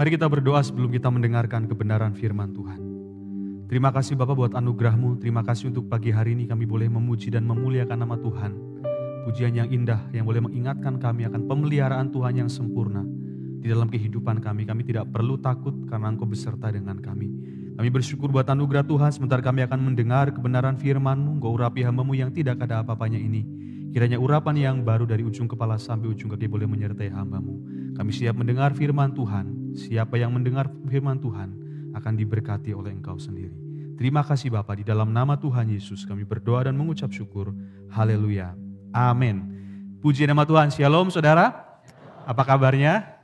Mari kita berdoa sebelum kita mendengarkan kebenaran firman Tuhan. Terima kasih Bapa buat anugerah-Mu, terima kasih untuk pagi hari ini kami boleh memuji dan memuliakan nama Tuhan. Pujian yang indah yang boleh mengingatkan kami akan pemeliharaan Tuhan yang sempurna di dalam kehidupan kami. Kami tidak perlu takut karena Engkau beserta dengan kami. Kami bersyukur buat anugerah Tuhan, sementara kami akan mendengar kebenaran firman-Mu. Engkau urapi hamba-Mu yang tidak ada apa-apanya ini. Kiranya urapan yang baru dari ujung kepala sampai ujung kaki boleh menyertai hamba-Mu. Kami siap mendengar firman Tuhan. Siapa yang mendengar firman Tuhan akan diberkati oleh Engkau sendiri. Terima kasih Bapa, di dalam nama Tuhan Yesus kami berdoa dan mengucap syukur. Haleluya. Amin. Puji nama Tuhan. Shalom saudara. Apa kabarnya?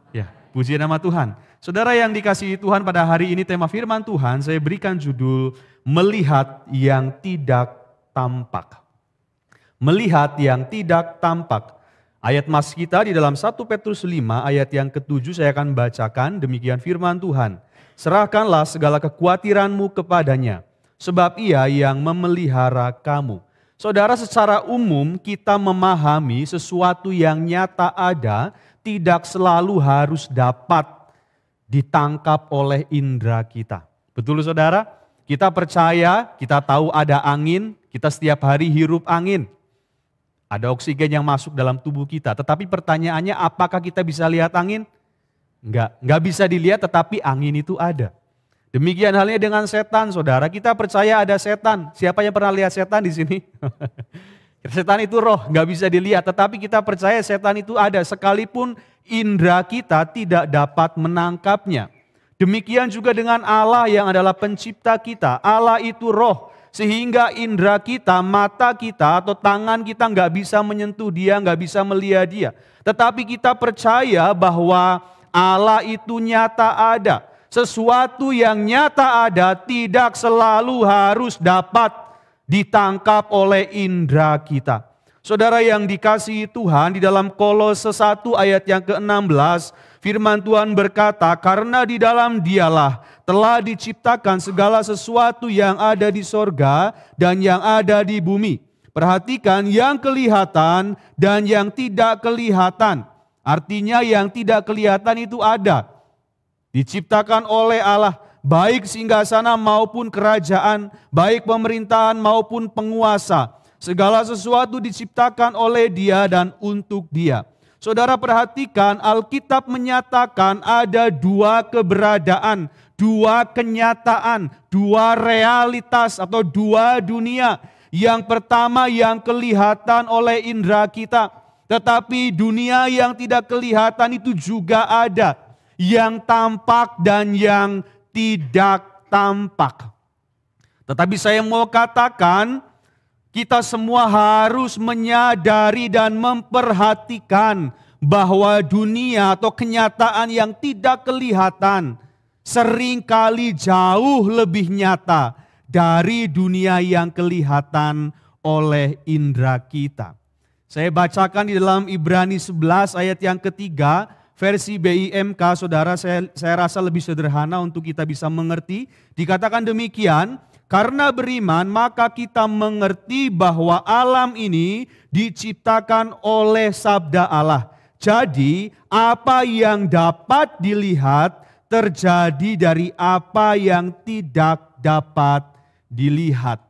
Ya, puji nama Tuhan. Saudara yang dikasihi Tuhan, pada hari ini tema firman Tuhan saya berikan judul Melihat yang Tidak Tampak. Melihat yang tidak tampak. Ayat mas kita di dalam 1 Petrus 5 ayat yang ke-7 saya akan bacakan, demikian firman Tuhan. Serahkanlah segala kekhawatiranmu kepadanya, sebab ia yang memelihara kamu. Saudara, secara umum kita memahami sesuatu yang nyata ada, tidak selalu harus dapat ditangkap oleh indera kita. Betul saudara? Kita percaya, kita tahu ada angin, kita setiap hari hirup angin. Ada oksigen yang masuk dalam tubuh kita. Tetapi pertanyaannya, apakah kita bisa lihat angin? Enggak bisa dilihat, tetapi angin itu ada. Demikian halnya dengan setan, saudara. Kita percaya ada setan. Siapa yang pernah lihat setan di sini? Setan itu roh, enggak bisa dilihat. Tetapi kita percaya setan itu ada. Sekalipun indera kita tidak dapat menangkapnya. Demikian juga dengan Allah yang adalah pencipta kita. Allah itu roh. Sehingga indera kita, mata kita atau tangan kita nggak bisa menyentuh dia, nggak bisa melihat dia. Tetapi kita percaya bahwa Allah itu nyata ada. Sesuatu yang nyata ada tidak selalu harus dapat ditangkap oleh indera kita. Saudara yang dikasihi Tuhan, di dalam Kolose 1 ayat yang ke-16, firman Tuhan berkata, karena di dalam dialah telah diciptakan segala sesuatu yang ada di sorga dan yang ada di bumi. Perhatikan yang kelihatan dan yang tidak kelihatan. Artinya yang tidak kelihatan itu ada. Diciptakan oleh Allah, baik singgasana maupun kerajaan, baik pemerintahan maupun penguasa. Segala sesuatu diciptakan oleh Dia dan untuk Dia. Saudara perhatikan, Alkitab menyatakan ada dua keberadaan, dua kenyataan, dua realitas atau dua dunia. Yang pertama yang kelihatan oleh indera kita, tetapi dunia yang tidak kelihatan itu juga ada. Yang tampak dan yang tidak tampak. Tetapi saya mau katakan, kita semua harus menyadari dan memperhatikan bahwa dunia atau kenyataan yang tidak kelihatan seringkali jauh lebih nyata dari dunia yang kelihatan oleh indera kita. Saya bacakan di dalam Ibrani 11 ayat yang ketiga, versi BIMK, saudara, saya rasa lebih sederhana untuk kita bisa mengerti. Dikatakan demikian, karena beriman maka kita mengerti bahwa alam ini diciptakan oleh sabda Allah. Jadi apa yang dapat dilihat terjadi dari apa yang tidak dapat dilihat.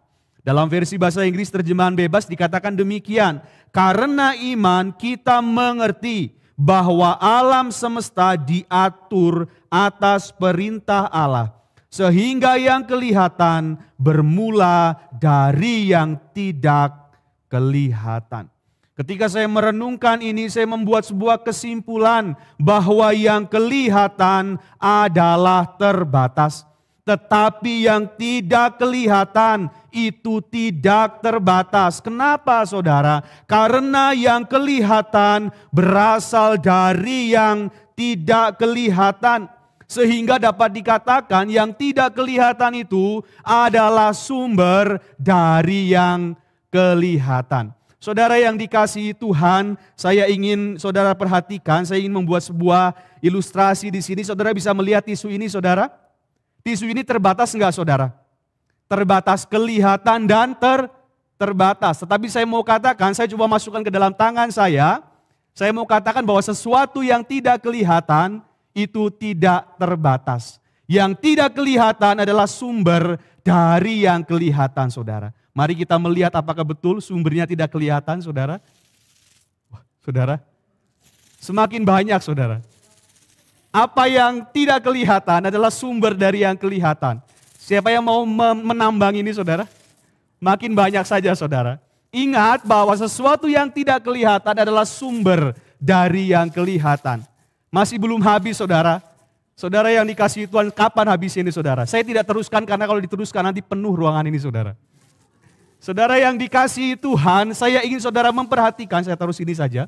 Dalam versi bahasa Inggris terjemahan bebas dikatakan demikian. Karena iman kita mengerti bahwa alam semesta diatur atas perintah Allah. Sehingga yang kelihatan bermula dari yang tidak kelihatan. Ketika saya merenungkan ini, saya membuat sebuah kesimpulan bahwa yang kelihatan adalah terbatas. Tetapi yang tidak kelihatan itu tidak terbatas. Kenapa saudara? Karena yang kelihatan berasal dari yang tidak kelihatan. Sehingga dapat dikatakan yang tidak kelihatan itu adalah sumber dari yang kelihatan. Saudara yang dikasihi Tuhan, saya ingin saudara perhatikan, saya ingin membuat sebuah ilustrasi di sini. Saudara bisa melihat tisu ini saudara? Tisu ini terbatas enggak saudara? Terbatas kelihatan dan terbatas. Tetapi saya mau katakan, saya coba masukkan ke dalam tangan saya mau katakan bahwa sesuatu yang tidak kelihatan itu tidak terbatas. Yang tidak kelihatan adalah sumber dari yang kelihatan, saudara. Mari kita melihat apakah betul sumbernya tidak kelihatan, saudara. Saudara, semakin banyak, saudara. Apa yang tidak kelihatan adalah sumber dari yang kelihatan. Siapa yang mau menambang ini, saudara? Makin banyak saja, saudara. Ingat bahwa sesuatu yang tidak kelihatan adalah sumber dari yang kelihatan. Masih belum habis, saudara. Saudara yang dikasihi Tuhan, kapan habis ini, saudara? Saya tidak teruskan karena kalau diteruskan nanti penuh ruangan ini, saudara. Saudara yang dikasihi Tuhan, saya ingin saudara memperhatikan, saya taruh sini saja.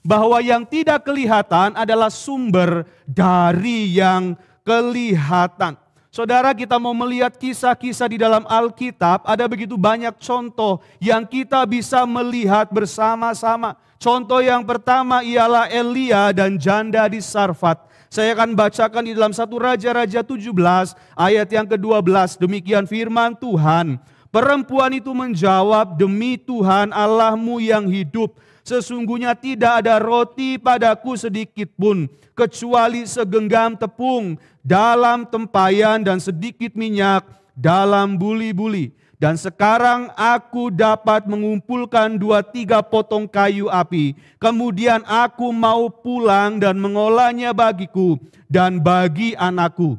Bahwa yang tidak kelihatan adalah sumber dari yang kelihatan. Saudara, kita mau melihat kisah-kisah di dalam Alkitab, ada begitu banyak contoh yang kita bisa melihat bersama-sama. Contoh yang pertama ialah Elia dan janda di Sarfat. Saya akan bacakan di dalam 1 Raja-Raja 17 ayat yang ke-12. Demikian firman Tuhan. Perempuan itu menjawab, demi Tuhan Allahmu yang hidup, sesungguhnya tidak ada roti padaku sedikit pun, kecuali segenggam tepung dalam tempayan dan sedikit minyak dalam buli-buli. Dan sekarang aku dapat mengumpulkan 2-3 potong kayu api. Kemudian aku mau pulang dan mengolahnya bagiku dan bagi anakku.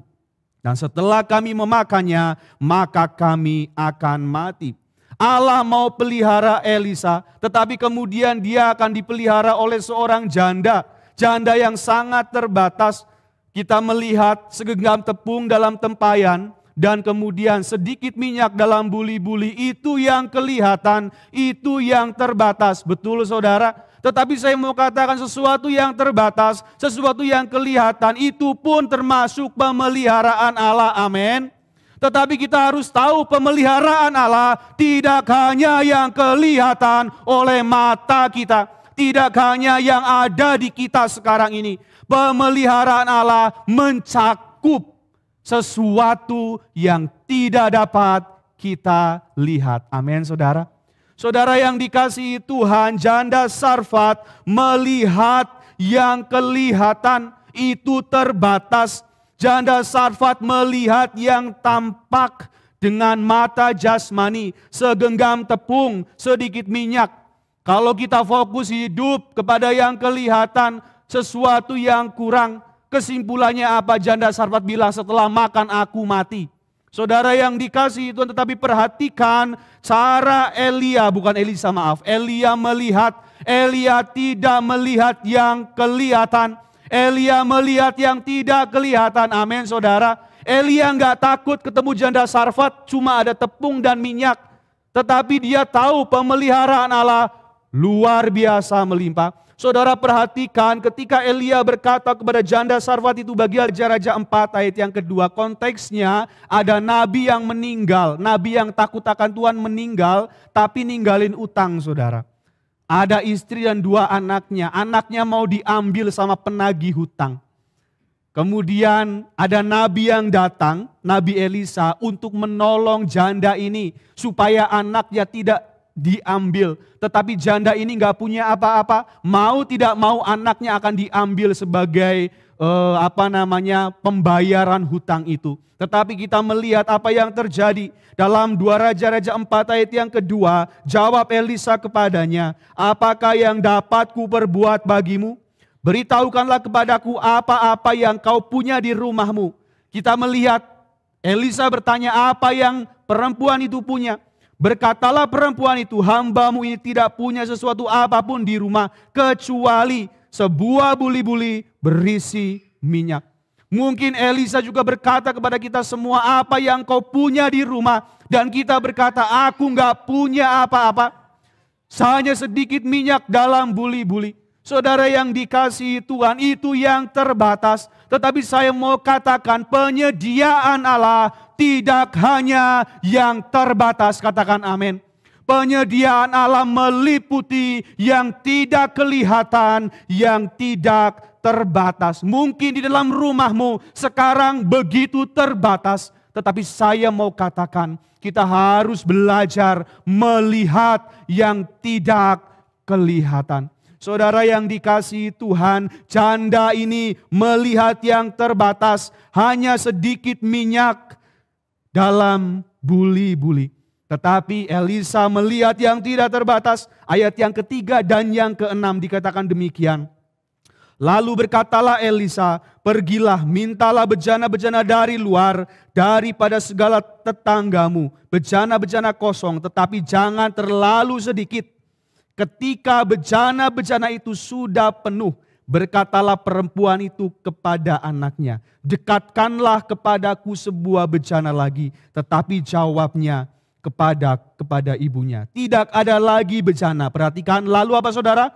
Dan setelah kami memakannya, maka kami akan mati. Allah mau pelihara Elisa, tetapi kemudian dia akan dipelihara oleh seorang janda. Janda yang sangat terbatas. Kita melihat segenggam tepung dalam tempayan dan kemudian sedikit minyak dalam buli-buli. Itu yang kelihatan, itu yang terbatas. Betul, saudara? Tetapi saya mau katakan sesuatu yang terbatas, sesuatu yang kelihatan, itu pun termasuk pemeliharaan Allah. Amin. Tetapi kita harus tahu pemeliharaan Allah tidak hanya yang kelihatan oleh mata kita. Tidak hanya yang ada di kita sekarang ini. Pemeliharaan Allah mencakup sesuatu yang tidak dapat kita lihat. Amin, saudara. Saudara yang dikasihi Tuhan, janda Sarfat melihat yang kelihatan itu terbatas. Janda Sarfat melihat yang tampak dengan mata jasmani, segenggam tepung, sedikit minyak. Kalau kita fokus hidup kepada yang kelihatan, sesuatu yang kurang. Kesimpulannya apa? Janda Sarfat bilang, setelah makan aku mati. Saudara yang dikasihi Tuhan, tetapi perhatikan cara Elia, bukan Elisa, maaf. Elia melihat, Elia tidak melihat yang kelihatan. Elia melihat yang tidak kelihatan. Amin, saudara. Elia nggak takut ketemu janda Sarfat, cuma ada tepung dan minyak. Tetapi dia tahu pemeliharaan Allah luar biasa melimpah. Saudara perhatikan ketika Elia berkata kepada janda Sarfat itu, bagi Raja-Raja 4 ayat yang kedua, konteksnya ada nabi yang meninggal. Nabi yang takut akan Tuhan meninggal, tapi ninggalin utang, saudara. Ada istri dan 2 anaknya. Anaknya mau diambil sama penagih hutang. Kemudian ada nabi yang datang, Nabi Elisa, untuk menolong janda ini supaya anaknya tidak diambil. Tetapi janda ini gak punya apa-apa. Mau tidak mau anaknya akan diambil sebagai pembayaran hutang itu. Tetapi kita melihat apa yang terjadi. Dalam 2 Raja-Raja 4 ayat yang kedua, jawab Elisa kepadanya, apakah yang dapat ku perbuat bagimu? Beritahukanlah kepadaku apa-apa yang kau punya di rumahmu. Kita melihat Elisa bertanya apa yang perempuan itu punya. Berkatalah perempuan itu, hambamu ini tidak punya sesuatu apapun di rumah kecuali sebuah buli-buli berisi minyak. Mungkin Elisa juga berkata kepada kita semua, apa yang kau punya di rumah? Dan kita berkata, aku gak punya apa-apa. Hanya sedikit minyak dalam buli-buli. Saudara yang dikasihi Tuhan, itu yang terbatas. Tetapi saya mau katakan penyediaan Allah tidak hanya yang terbatas. Katakan amin. Penyediaan Allah meliputi yang tidak kelihatan, yang tidak terbatas. Mungkin di dalam rumahmu sekarang begitu terbatas. Tetapi saya mau katakan kita harus belajar melihat yang tidak kelihatan. Saudara yang dikasihi Tuhan, janda ini melihat yang terbatas, hanya sedikit minyak dalam buli-buli. Tetapi Elisa melihat yang tidak terbatas. Ayat yang ketiga dan yang keenam dikatakan demikian. Lalu berkatalah Elisa, pergilah, mintalah bejana-bejana dari luar, daripada segala tetanggamu, bejana-bejana kosong, tetapi jangan terlalu sedikit. Ketika bejana-bejana itu sudah penuh, berkatalah perempuan itu kepada anaknya, dekatkanlah kepadaku sebuah bejana lagi. Tetapi jawabnya kepada ibunya, tidak ada lagi bejana. Perhatikan, lalu apa saudara?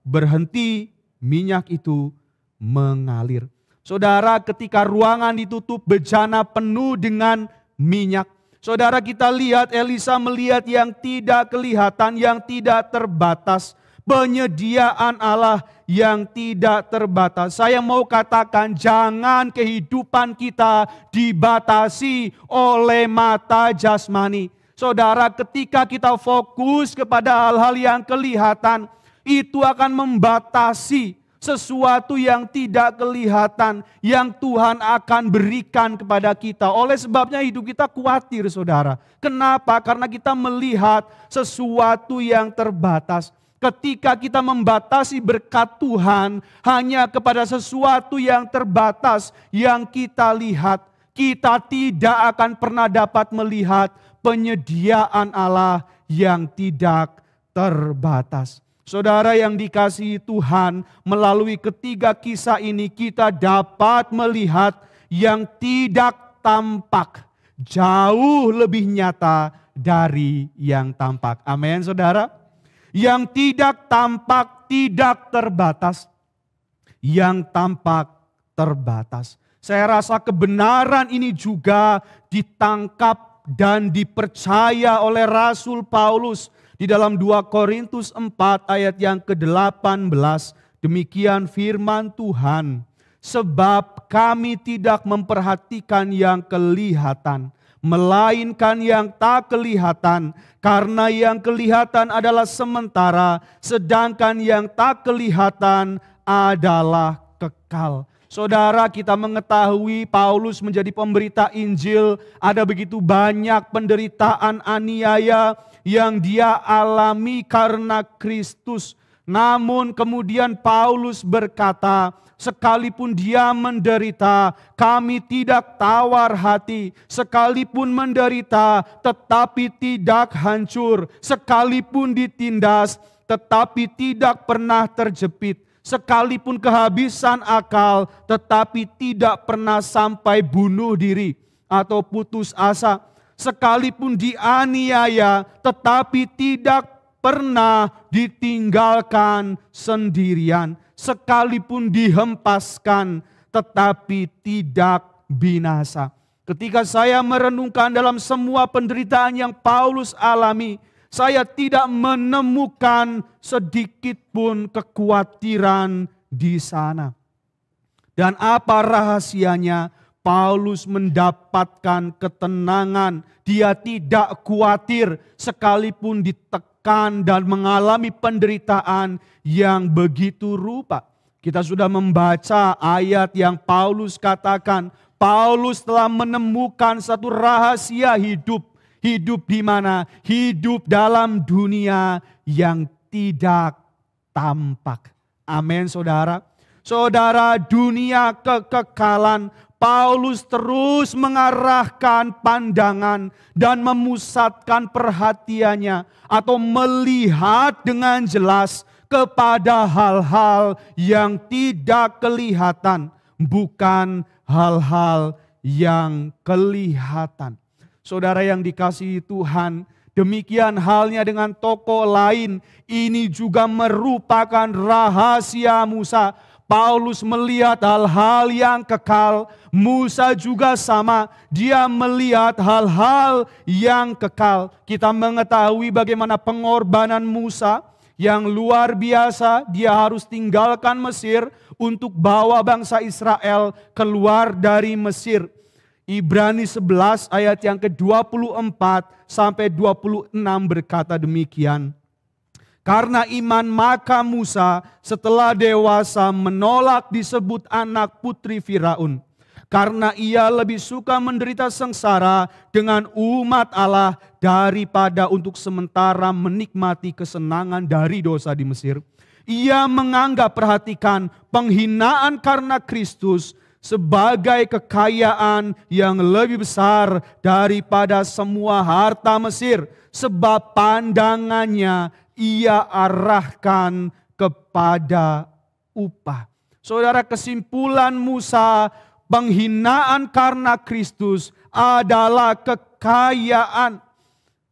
Berhenti minyak itu mengalir. Saudara, ketika ruangan ditutup, bejana penuh dengan minyak. Saudara, kita lihat Elisa melihat yang tidak kelihatan, yang tidak terbatas. Penyediaan Allah yang tidak terbatas. Saya mau katakan, jangan kehidupan kita dibatasi oleh mata jasmani. Saudara, ketika kita fokus kepada hal-hal yang kelihatan, itu akan membatasi sesuatu yang tidak kelihatan yang Tuhan akan berikan kepada kita. Oleh sebabnya hidup kita khawatir, saudara. Kenapa? Karena kita melihat sesuatu yang terbatas. Ketika kita membatasi berkat Tuhan hanya kepada sesuatu yang terbatas yang kita lihat, kita tidak akan pernah dapat melihat penyediaan Allah yang tidak terbatas. Saudara yang dikasihi Tuhan, melalui ketiga kisah ini kita dapat melihat yang tidak tampak jauh lebih nyata dari yang tampak. Amin, saudara. Yang tidak tampak tidak terbatas, yang tampak terbatas. Saya rasa kebenaran ini juga ditangkap dan dipercaya oleh Rasul Paulus di dalam 2 Korintus 4 ayat yang ke-18, demikian firman Tuhan. Sebab kami tidak memperhatikan yang kelihatan, melainkan yang tak kelihatan. Karena yang kelihatan adalah sementara, sedangkan yang tak kelihatan adalah kekal. Saudara, kita mengetahui Paulus menjadi pemberita Injil, ada begitu banyak penderitaan, aniaya yang dia alami karena Kristus. Namun kemudian Paulus berkata, sekalipun dia menderita, kami tidak tawar hati. Sekalipun menderita, tetapi tidak hancur. Sekalipun ditindas, tetapi tidak pernah terjepit. Sekalipun kehabisan akal, tetapi tidak pernah sampai bunuh diri atau putus asa. Sekalipun dianiaya, tetapi tidak pernah ditinggalkan sendirian. Sekalipun dihempaskan, tetapi tidak binasa. Ketika saya merenungkan dalam semua penderitaan yang Paulus alami, saya tidak menemukan sedikit pun kekhawatiran di sana. Dan apa rahasianya? Paulus mendapatkan ketenangan. Dia tidak khawatir sekalipun ditekan dan mengalami penderitaan yang begitu rupa. Kita sudah membaca ayat yang Paulus katakan, Paulus telah menemukan satu rahasia hidup. Hidup di mana? Hidup dalam dunia yang tidak tampak. Amin, saudara. Saudara, dunia kekekalan, Paulus terus mengarahkan pandangan dan memusatkan perhatiannya atau melihat dengan jelas kepada hal-hal yang tidak kelihatan, bukan hal-hal yang kelihatan. Saudara yang dikasihi Tuhan, demikian halnya dengan tokoh lain. Ini juga merupakan rahasia Musa. Paulus melihat hal-hal yang kekal. Musa juga sama, dia melihat hal-hal yang kekal. Kita mengetahui bagaimana pengorbanan Musa yang luar biasa. Dia harus tinggalkan Mesir untuk bawa bangsa Israel keluar dari Mesir. Ibrani 11 ayat yang ke-24 sampai 26 berkata demikian. Karena iman maka Musa setelah dewasa menolak disebut anak putri Firaun. Karena ia lebih suka menderita sengsara dengan umat Allah daripada untuk sementara menikmati kesenangan dari dosa di Mesir. Ia menganggap, perhatikan, penghinaan karena Kristus sebagai kekayaan yang lebih besar daripada semua harta Mesir. Sebab pandangannya ia arahkan kepada upah. Saudara, kesimpulan Musa, penghinaan karena Kristus adalah kekayaan.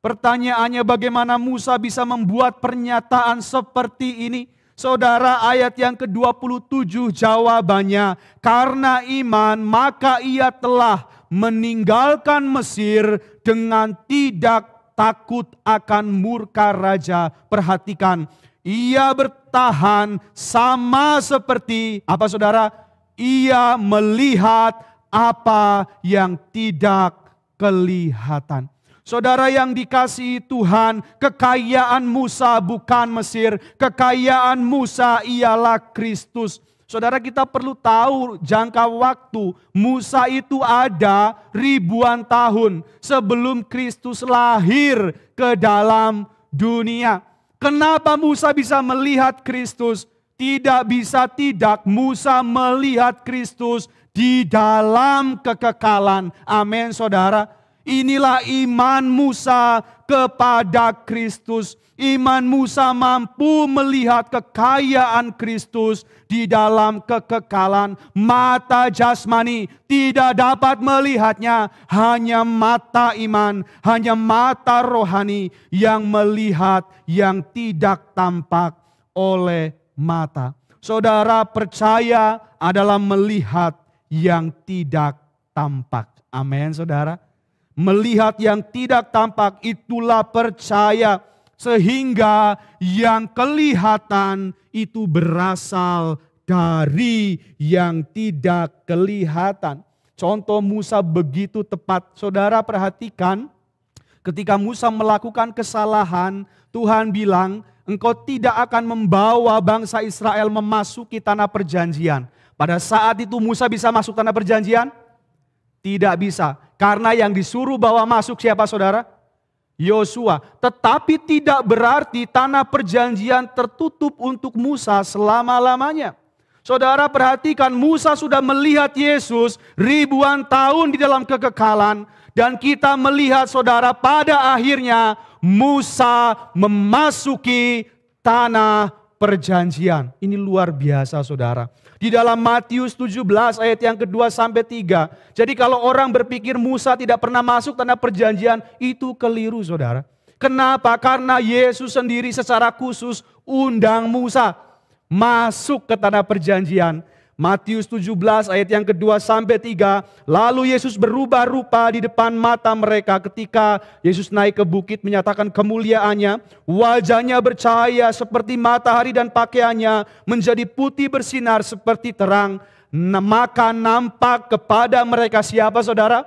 Pertanyaannya, bagaimana Musa bisa membuat pernyataan seperti ini? Saudara, ayat yang ke-27 jawabannya, karena iman maka ia telah meninggalkan Mesir dengan tidak takut akan murka raja. Perhatikan, ia bertahan sama seperti apa saudara? Ia melihat apa yang tidak kelihatan. Saudara yang dikasihi Tuhan, kekayaan Musa bukan Mesir, kekayaan Musa ialah Kristus. Saudara, kita perlu tahu jangka waktu Musa itu ada ribuan tahun sebelum Kristus lahir ke dalam dunia. Kenapa Musa bisa melihat Kristus? Tidak bisa tidak, Musa melihat Kristus di dalam kekekalan. Amin saudara. Inilah iman Musa kepada Kristus. Iman Musa mampu melihat kekayaan Kristus di dalam kekekalan. Mata jasmani tidak dapat melihatnya. Hanya mata iman, hanya mata rohani yang melihat yang tidak tampak oleh mata. Saudara, percaya adalah melihat yang tidak tampak. Amin saudara. Melihat yang tidak tampak itulah percaya. Sehingga yang kelihatan itu berasal dari yang tidak kelihatan. Contoh Musa begitu tepat. Saudara perhatikan, ketika Musa melakukan kesalahan, Tuhan bilang, engkau tidak akan membawa bangsa Israel memasuki tanah perjanjian. Pada saat itu Musa bisa masuk tanah perjanjian? Tidak bisa. Karena yang disuruh bawa masuk siapa saudara? Yosua. Tetapi tidak berarti tanah perjanjian tertutup untuk Musa selama-lamanya. Saudara perhatikan, Musa sudah melihat Yesus ribuan tahun di dalam kekekalan. Dan kita melihat saudara pada akhirnya Musa memasuki tanah perjanjian. Ini luar biasa saudara. Di dalam Matius 17 ayat yang kedua sampai 3. Jadi kalau orang berpikir Musa tidak pernah masuk tanah perjanjian, itu keliru saudara. Kenapa? Karena Yesus sendiri secara khusus undang Musa masuk ke tanah perjanjian. Matius 17 ayat yang kedua sampai 3. Lalu Yesus berubah rupa di depan mata mereka ketika Yesus naik ke bukit menyatakan kemuliaannya. Wajahnya bercahaya seperti matahari dan pakaiannya menjadi putih bersinar seperti terang. Maka nampak kepada mereka siapa saudara?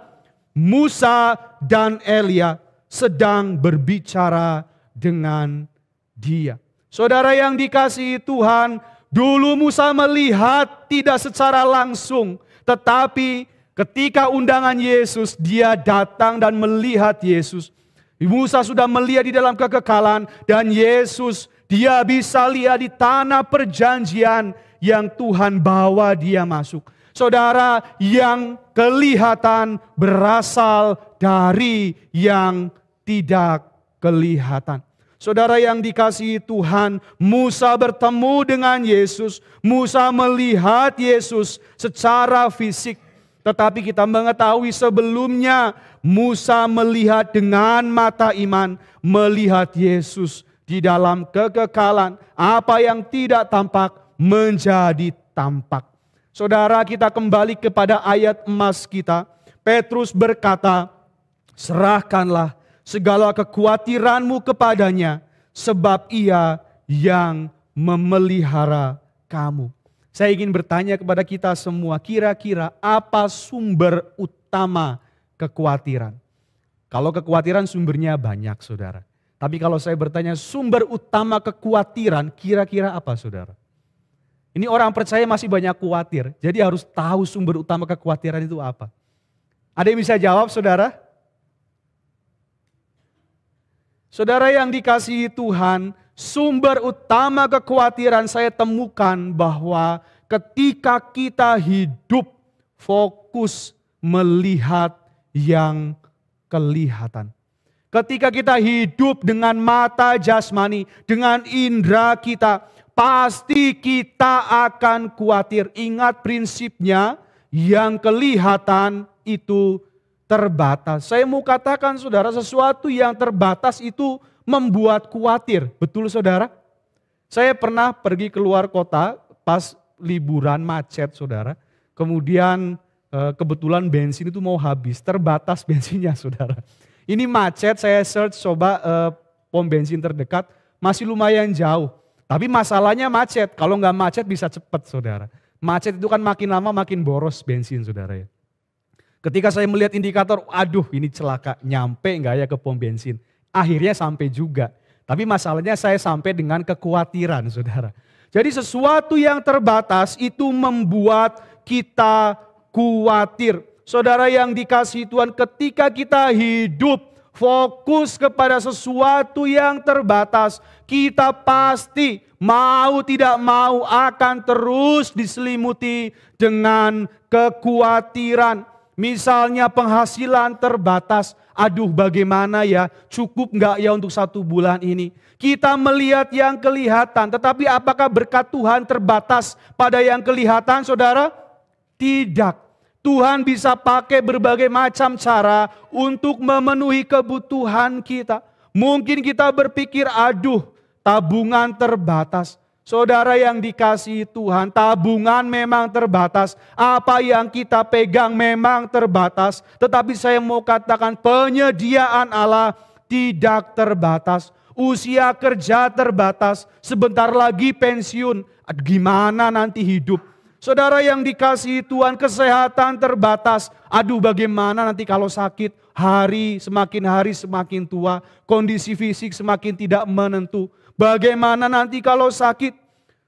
Musa dan Elia sedang berbicara dengan dia. Saudara yang dikasihi Tuhan, dulu Musa melihat tidak secara langsung, tetapi ketika undangan Yesus, dia datang dan melihat Yesus. Musa sudah melihat di dalam kekekalan, dan Yesus dia bisa lihat di tanah perjanjian yang Tuhan bawa dia masuk. Saudara, yang kelihatan berasal dari yang tidak kelihatan. Saudara yang dikasihi Tuhan, Musa bertemu dengan Yesus. Musa melihat Yesus secara fisik. Tetapi kita mengetahui sebelumnya Musa melihat dengan mata iman. Melihat Yesus di dalam kekekalan. Apa yang tidak tampak menjadi tampak. Saudara, kita kembali kepada ayat emas kita. Petrus berkata, serahkanlah segala kekhawatiranmu kepadanya, sebab ia yang memelihara kamu. Saya ingin bertanya kepada kita semua, kira-kira apa sumber utama kekhawatiran? Kalau kekhawatiran sumbernya banyak saudara. Tapi kalau saya bertanya sumber utama kekhawatiran, kira-kira apa saudara? Ini orang percaya masih banyak khawatir, jadi harus tahu sumber utama kekhawatiran itu apa. Ada yang bisa jawab saudara? Saudara yang dikasihi Tuhan, sumber utama kekhawatiran saya temukan bahwa ketika kita hidup fokus melihat yang kelihatan. Ketika kita hidup dengan mata jasmani, dengan indera kita, pasti kita akan khawatir. Ingat prinsipnya, yang kelihatan itu terbatas. Saya mau katakan saudara, sesuatu yang terbatas itu membuat khawatir. Betul saudara? Saya pernah pergi keluar kota pas liburan macet saudara. Kemudian kebetulan bensin itu mau habis, terbatas bensinnya saudara. Ini macet, saya search coba pom bensin terdekat, masih lumayan jauh. Tapi masalahnya macet, kalau nggak macet bisa cepat saudara. Macet itu kan makin lama makin boros bensin saudara ya. Ketika saya melihat indikator, aduh ini celaka, nyampe nggak ya ke pom bensin. Akhirnya sampai juga. Tapi masalahnya saya sampai dengan kekhawatiran saudara. Jadi sesuatu yang terbatas itu membuat kita khawatir. Saudara yang dikasihi Tuhan, ketika kita hidup fokus kepada sesuatu yang terbatas, kita pasti mau tidak mau akan terus diselimuti dengan kekhawatiran. Misalnya penghasilan terbatas, aduh bagaimana ya, cukup nggak ya untuk 1 bulan ini. Kita melihat yang kelihatan, tetapi apakah berkat Tuhan terbatas pada yang kelihatan saudara? Tidak. Tuhan bisa pakai berbagai macam cara untuk memenuhi kebutuhan kita. Mungkin kita berpikir, aduh tabungan terbatas. Saudara yang dikasihi Tuhan, tabungan memang terbatas. Apa yang kita pegang memang terbatas. Tetapi saya mau katakan penyediaan Allah tidak terbatas. Usia kerja terbatas. Sebentar lagi pensiun. Gimana nanti hidup? Saudara yang dikasihi Tuhan, kesehatan terbatas. Aduh bagaimana nanti kalau sakit, hari semakin tua, kondisi fisik semakin tidak menentu. Bagaimana nanti kalau sakit?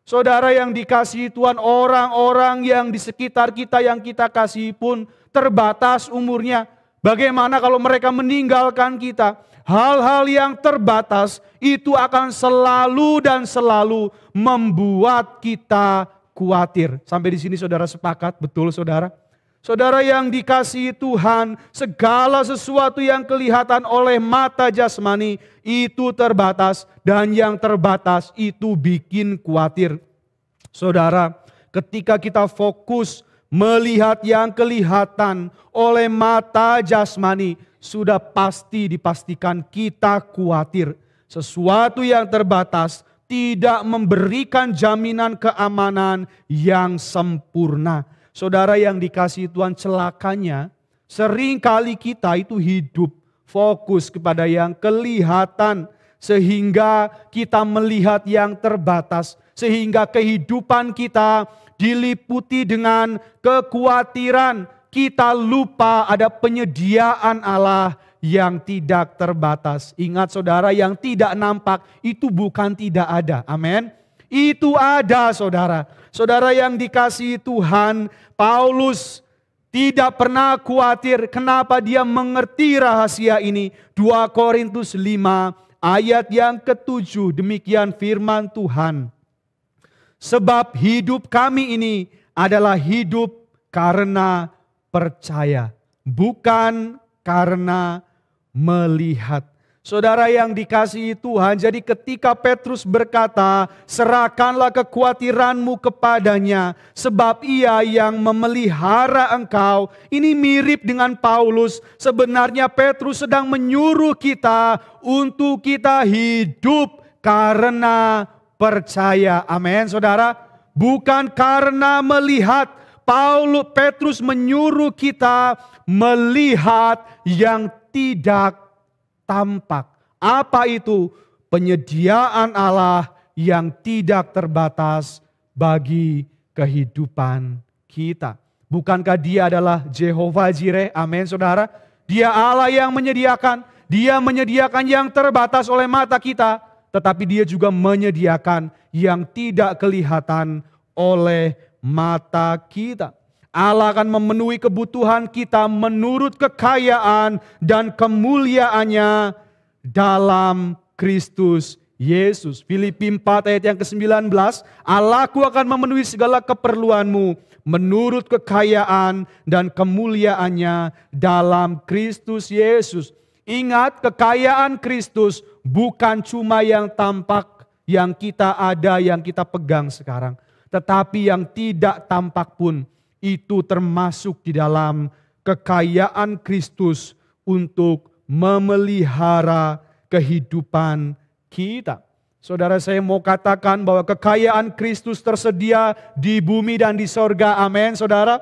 Saudara yang dikasihi Tuhan, orang-orang yang di sekitar kita yang kita kasihi pun terbatas umurnya. Bagaimana kalau mereka meninggalkan kita? Hal-hal yang terbatas itu akan selalu dan selalu membuat kita khawatir. Sampai di sini saudara sepakat? Betul saudara? Saudara yang dikasihi Tuhan, segala sesuatu yang kelihatan oleh mata jasmani itu terbatas. Dan yang terbatas itu bikin khawatir. Saudara, ketika kita fokus melihat yang kelihatan oleh mata jasmani, sudah pasti dipastikan kita khawatir. Sesuatu yang terbatas tidak memberikan jaminan keamanan yang sempurna. Saudara yang dikasihi Tuhan, celakanya seringkali kita itu hidup fokus kepada yang kelihatan. Sehingga kita melihat yang terbatas. Sehingga kehidupan kita diliputi dengan kekhawatiran. Kita lupa ada penyediaan Allah yang tidak terbatas. Ingat saudara, yang tidak nampak itu bukan tidak ada. Amin. Itu ada saudara. Saudara yang dikasihi Tuhan, Paulus tidak pernah khawatir. Kenapa dia mengerti rahasia ini? 2 Korintus 5 ayat yang ke-7, demikian firman Tuhan. Sebab hidup kami ini adalah hidup karena percaya, bukan karena melihat. Saudara yang dikasihi Tuhan, jadi ketika Petrus berkata, serahkanlah kekhawatiranmu kepadanya, sebab ia yang memelihara engkau. Ini mirip dengan Paulus. Sebenarnya Petrus sedang menyuruh kita untuk kita hidup karena percaya. Amin saudara. Bukan karena melihat. Petrus menyuruh kita melihat yang tidak tampak. Apa itu? Penyediaan Allah yang tidak terbatas bagi kehidupan kita. Bukankah Dia adalah Jehovah Jireh? Amin saudara. Dia Allah yang menyediakan. Dia menyediakan yang terbatas oleh mata kita, tetapi dia juga menyediakan yang tidak kelihatan oleh mata kita. Allah akan memenuhi kebutuhan kita menurut kekayaan dan kemuliaannya dalam Kristus Yesus. Filipi 4 ayat yang ke-19, Allahku akan memenuhi segala keperluanmu menurut kekayaan dan kemuliaannya dalam Kristus Yesus. Ingat, kekayaan Kristus bukan cuma yang tampak, yang kita ada, yang kita pegang sekarang. Tetapi yang tidak tampak pun itu termasuk di dalam kekayaan Kristus untuk memelihara kehidupan kita. Saudara, saya mau katakan bahwa kekayaan Kristus tersedia di bumi dan di sorga. Amin, saudara.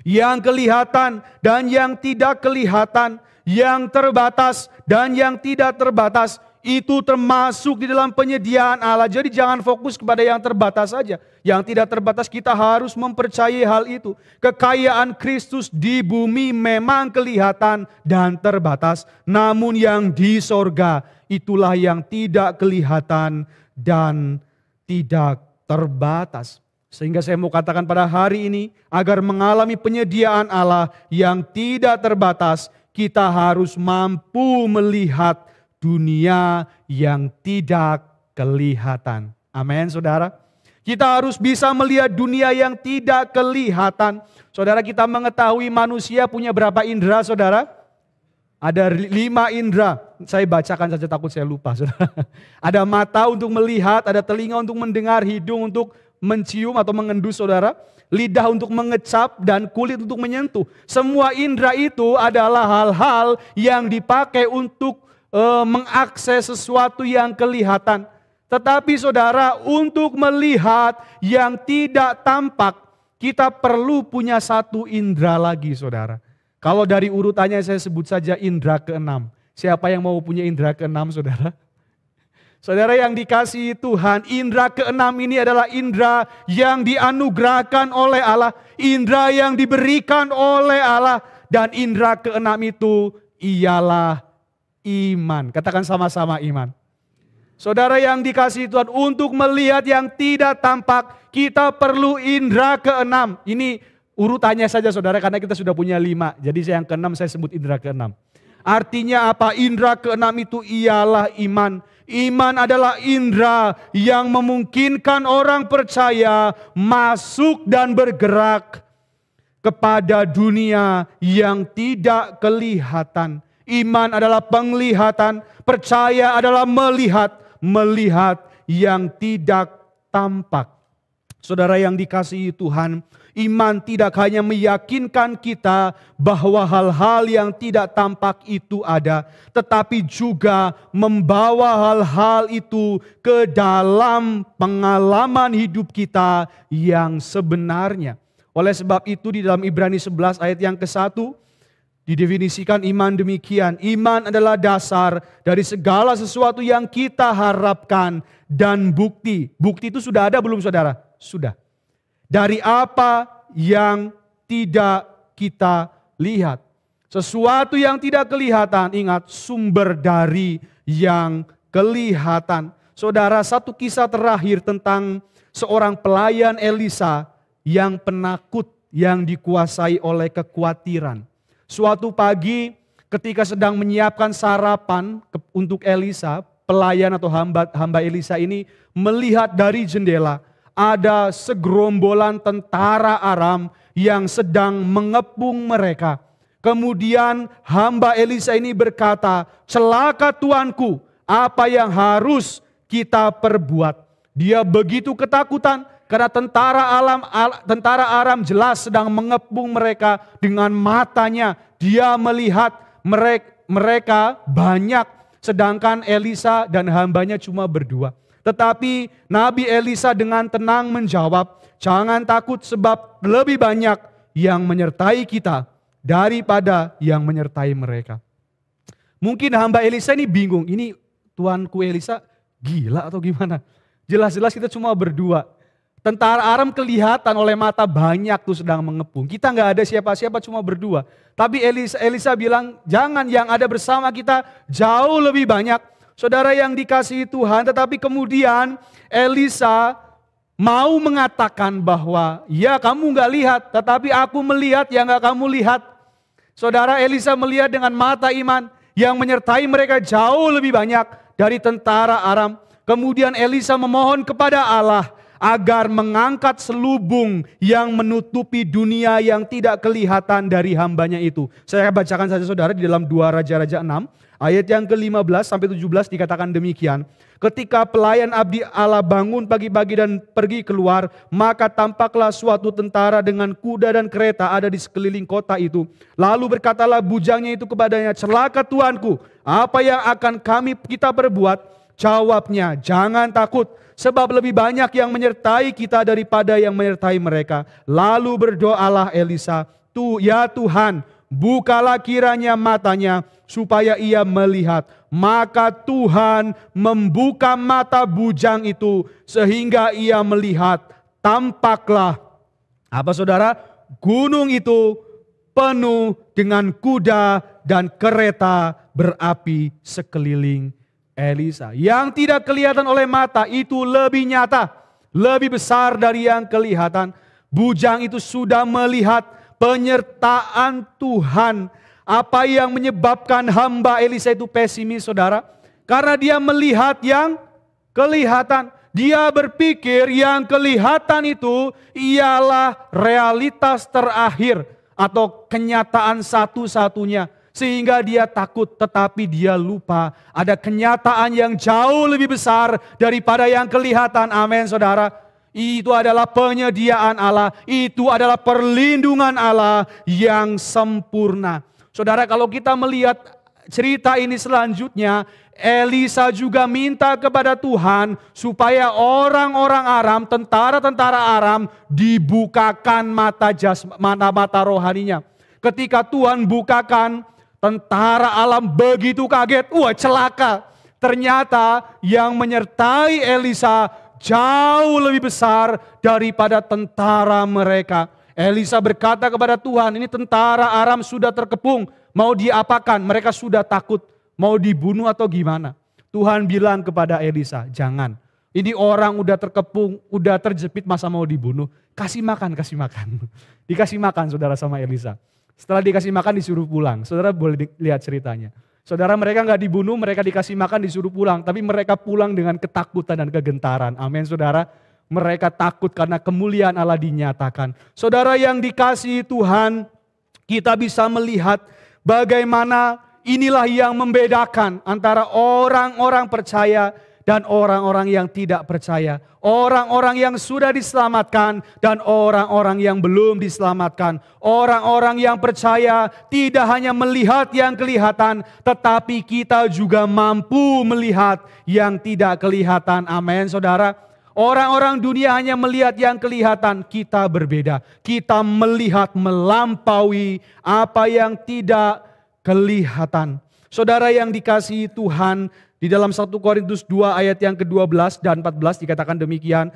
Yang kelihatan dan yang tidak kelihatan, yang terbatas dan yang tidak terbatas, itu termasuk di dalam penyediaan Allah. Jadi jangan fokus kepada yang terbatas saja. Yang tidak terbatas kita harus mempercayai hal itu. Kekayaan Kristus di bumi memang kelihatan dan terbatas. Namun yang di sorga itulah yang tidak kelihatan dan tidak terbatas. Sehingga saya mau katakan pada hari ini, agar mengalami penyediaan Allah yang tidak terbatas, kita harus mampu melihat dunia yang tidak kelihatan. Amin, saudara. Kita harus bisa melihat dunia yang tidak kelihatan. Saudara, kita mengetahui manusia punya berapa indera, saudara? Ada 5 indera. Saya bacakan saja, takut saya lupa, saudara. Ada mata untuk melihat, ada telinga untuk mendengar, hidung untuk mencium atau mengendus, saudara. Lidah untuk mengecap dan kulit untuk menyentuh. Semua indera itu adalah hal-hal yang dipakai untuk mengakses sesuatu yang kelihatan. Tetapi saudara, untuk melihat yang tidak tampak, kita perlu punya satu indera lagi, saudara. Kalau dari urutannya saya sebut saja indera ke-6. Siapa yang mau punya indera ke-6, saudara? Saudara yang dikasihi Tuhan, indera ke-6 ini adalah indera yang dianugerahkan oleh Allah, indera yang diberikan oleh Allah, dan indera ke-6 itu ialah iman. Katakan sama-sama iman. Saudara yang dikasihi Tuhan, untuk melihat yang tidak tampak, kita perlu indera ke-6. Ini urutannya saja, saudara, karena kita sudah punya 5. Jadi yang ke-6 saya sebut indera ke-6. Artinya apa? Indera ke-6 itu ialah iman. Iman adalah indera yang memungkinkan orang percaya masuk dan bergerak kepada dunia yang tidak kelihatan. Iman adalah penglihatan, percaya adalah melihat yang tidak tampak. Saudara yang dikasihi Tuhan, iman tidak hanya meyakinkan kita bahwa hal-hal yang tidak tampak itu ada, tetapi juga membawa hal-hal itu ke dalam pengalaman hidup kita yang sebenarnya. Oleh sebab itu di dalam Ibrani 11 ayat yang ke-1, didefinisikan iman demikian. Iman adalah dasar dari segala sesuatu yang kita harapkan dan bukti. Bukti itu sudah ada belum, saudara? Sudah. Dari apa yang tidak kita lihat. Sesuatu yang tidak kelihatan, ingat, sumber dari yang kelihatan. Saudara, satu kisah terakhir tentang seorang pelayan Elisa yang penakut, yang dikuasai oleh kekhawatiran. Suatu pagi ketika sedang menyiapkan sarapan untuk Elisa, pelayan atau hamba Elisa ini melihat dari jendela ada segerombolan tentara Aram yang sedang mengepung mereka. Kemudian hamba Elisa ini berkata, "Celaka tuanku, apa yang harus kita perbuat?" Dia begitu ketakutan karena tentara Aram jelas sedang mengepung mereka dengan matanya. Dia melihat mereka banyak, sedangkan Elisa dan hambanya cuma berdua. Tetapi Nabi Elisa dengan tenang menjawab, "Jangan takut sebab lebih banyak yang menyertai kita daripada yang menyertai mereka." Mungkin hamba Elisa ini bingung, ini tuanku Elisa gila atau gimana? Jelas-jelas kita cuma berdua. Tentara Aram kelihatan oleh mata banyak tuh sedang mengepung. Kita nggak ada siapa-siapa, cuma berdua. Tapi Elisa bilang, jangan, yang ada bersama kita jauh lebih banyak. Saudara yang dikasihi Tuhan, tetapi kemudian Elisa mau mengatakan bahwa, ya kamu nggak lihat, tetapi aku melihat yang nggak kamu lihat. Saudara, Elisa melihat dengan mata iman yang menyertai mereka jauh lebih banyak dari tentara Aram. Kemudian Elisa memohon kepada Allah agar mengangkat selubung yang menutupi dunia yang tidak kelihatan dari hambanya itu. Saya bacakan saja saudara di dalam 2 Raja-Raja 6 ayat yang ke-15 sampai 17 dikatakan demikian. Ketika pelayan abdi Allah bangun pagi-pagi dan pergi keluar, maka tampaklah suatu tentara dengan kuda dan kereta ada di sekeliling kota itu. Lalu berkatalah bujangnya itu kepadanya, celaka tuanku, apa yang akan kita perbuat? Jawabnya, jangan takut, sebab lebih banyak yang menyertai kita daripada yang menyertai mereka. Lalu berdoalah Elisa, ya Tuhan, bukalah kiranya matanya supaya ia melihat. Maka Tuhan membuka mata bujang itu sehingga ia melihat. Tampaklah, apa saudara? Gunung itu penuh dengan kuda dan kereta berapi sekeliling Elisa. Yang tidak kelihatan oleh mata itu lebih nyata, lebih besar dari yang kelihatan. Bujang itu sudah melihat penyertaan Tuhan. Apa yang menyebabkan hamba Elisa itu pesimis saudara? Karena dia melihat yang kelihatan. Dia berpikir yang kelihatan itu ialah realitas terakhir atau kenyataan satu-satunya. Sehingga dia takut, tetapi dia lupa ada kenyataan yang jauh lebih besar daripada yang kelihatan. Amin saudara. Itu adalah penyediaan Allah. Itu adalah perlindungan Allah yang sempurna. Saudara, kalau kita melihat cerita ini selanjutnya, Elisa juga minta kepada Tuhan supaya orang-orang Aram, tentara-tentara Aram dibukakan mata rohaninya. Ketika Tuhan bukakan, tentara alam begitu kaget, wah celaka. Ternyata yang menyertai Elisa jauh lebih besar daripada tentara mereka. Elisa berkata kepada Tuhan, ini tentara Aram sudah terkepung, mau diapakan? Mereka sudah takut, mau dibunuh atau gimana? Tuhan bilang kepada Elisa, jangan. Ini orang udah terkepung, udah terjepit, masa mau dibunuh? Kasih makan, kasih makan. Dikasih makan saudara sama Elisa. Setelah dikasih makan disuruh pulang. Saudara boleh lihat ceritanya. Saudara, mereka nggak dibunuh, mereka dikasih makan disuruh pulang. Tapi mereka pulang dengan ketakutan dan kegentaran. Amin saudara. Mereka takut karena kemuliaan Allah dinyatakan. Saudara yang dikasihi Tuhan, kita bisa melihat bagaimana inilah yang membedakan antara orang-orang percaya dan orang-orang yang tidak percaya. Orang-orang yang sudah diselamatkan dan orang-orang yang belum diselamatkan. Orang-orang yang percaya tidak hanya melihat yang kelihatan, tetapi kita juga mampu melihat yang tidak kelihatan. Amin saudara. Orang-orang dunia hanya melihat yang kelihatan, kita berbeda. Kita melihat melampaui apa yang tidak kelihatan. Saudara yang dikasihi Tuhan, di dalam 1 Korintus 2 ayat yang ke-12 dan 14 dikatakan demikian.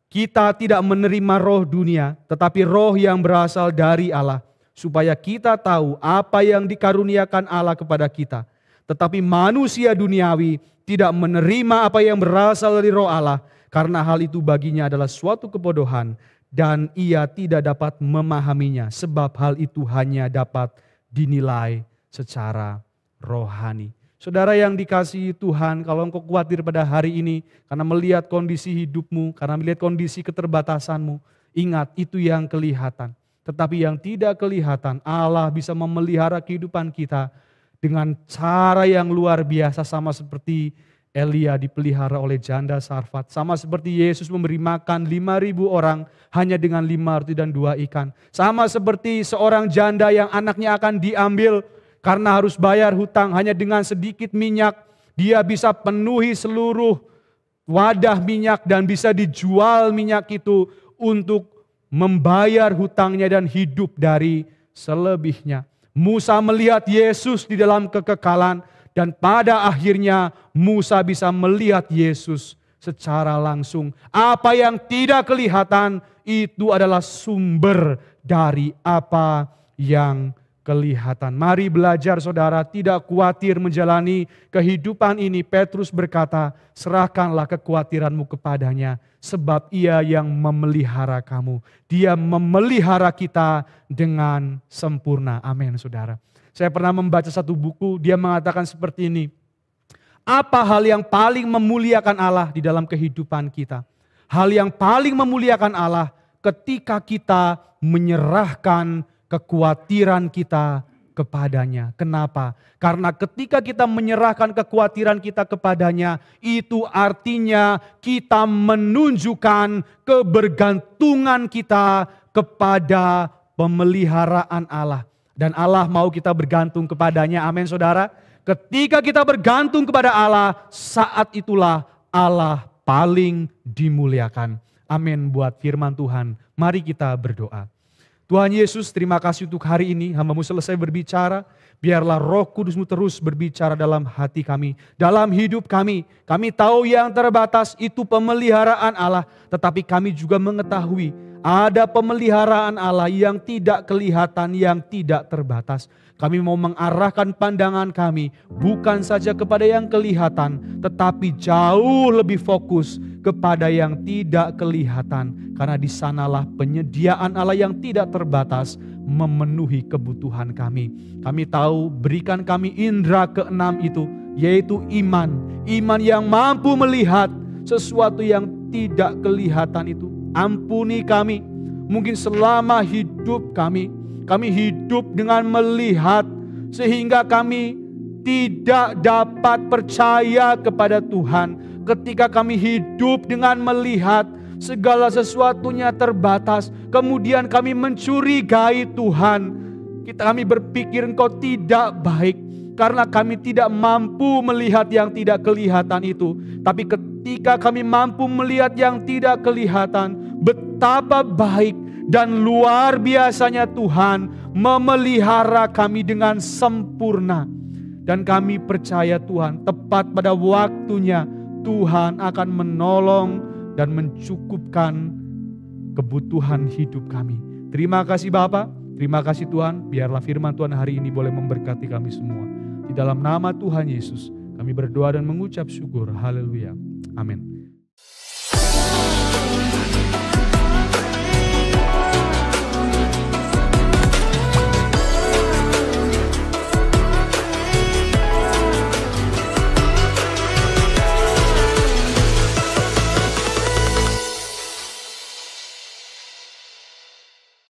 Kita tidak menerima roh dunia, tetapi roh yang berasal dari Allah. Supaya kita tahu apa yang dikaruniakan Allah kepada kita. Tetapi manusia duniawi tidak menerima apa yang berasal dari roh Allah. Karena hal itu baginya adalah suatu kebodohan. Dan ia tidak dapat memahaminya. Sebab hal itu hanya dapat dinilai secara rohani. Saudara yang dikasihi Tuhan, kalau engkau khawatir pada hari ini karena melihat kondisi hidupmu, karena melihat kondisi keterbatasanmu, ingat itu yang kelihatan. Tetapi yang tidak kelihatan, Allah bisa memelihara kehidupan kita dengan cara yang luar biasa, sama seperti Elia dipelihara oleh janda Sarfat. Sama seperti Yesus memberi makan 5.000 orang hanya dengan 5 roti dan 2 ikan. Sama seperti seorang janda yang anaknya akan diambil karena harus bayar hutang, hanya dengan sedikit minyak dia bisa penuhi seluruh wadah minyak dan bisa dijual minyak itu untuk membayar hutangnya dan hidup dari selebihnya. Musa melihat Yesus di dalam kekekalan dan pada akhirnya Musa bisa melihat Yesus secara langsung. Apa yang tidak kelihatan itu adalah sumber dari apa yang kelihatan. Mari belajar saudara, tidak khawatir menjalani kehidupan ini. Petrus berkata, serahkanlah kekhawatiranmu kepadanya, sebab ia yang memelihara kamu. Dia memelihara kita dengan sempurna. Amin saudara. Saya pernah membaca satu buku, dia mengatakan seperti ini. Apa hal yang paling memuliakan Allah di dalam kehidupan kita? Hal yang paling memuliakan Allah ketika kita menyerahkan kekhawatiran kita kepadanya. Kenapa? Karena ketika kita menyerahkan kekhawatiran kita kepadanya, itu artinya kita menunjukkan kebergantungan kita kepada pemeliharaan Allah. Dan Allah mau kita bergantung kepadanya. Amin saudara. Ketika kita bergantung kepada Allah, saat itulah Allah paling dimuliakan. Amin buat firman Tuhan. Mari kita berdoa. Tuhan Yesus, terima kasih untuk hari ini. Hamba-Mu selesai berbicara. Biarlah Roh Kudus-Mu terus berbicara dalam hati kami, dalam hidup kami. Kami tahu yang terbatas itu pemeliharaan Allah. Tetapi kami juga mengetahui ada pemeliharaan Allah yang tidak kelihatan, yang tidak terbatas. Kami mau mengarahkan pandangan kami bukan saja kepada yang kelihatan, tetapi jauh lebih fokus kepada yang tidak kelihatan. Karena di sanalah penyediaan Allah yang tidak terbatas memenuhi kebutuhan kami. Kami tahu, berikan kami indera keenam itu, yaitu iman. Iman yang mampu melihat sesuatu yang tidak kelihatan itu. Ampuni kami, mungkin selama hidup kami hidup dengan melihat sehingga kami tidak dapat percaya kepada Tuhan. Ketika kami hidup dengan melihat segala sesuatunya terbatas, kemudian kami mencurigai Tuhan. Kami berpikir Engkau tidak baik karena kami tidak mampu melihat yang tidak kelihatan itu. Tapi ketika kami mampu melihat yang tidak kelihatan, betapa baik dan luar biasanya Tuhan memelihara kami dengan sempurna. Dan kami percaya Tuhan, tepat pada waktunya Tuhan akan menolong dan mencukupkan kebutuhan hidup kami. Terima kasih Bapa, terima kasih Tuhan. Biarlah firman Tuhan hari ini boleh memberkati kami semua. Di dalam nama Tuhan Yesus kami berdoa dan mengucap syukur. Haleluya. Amin.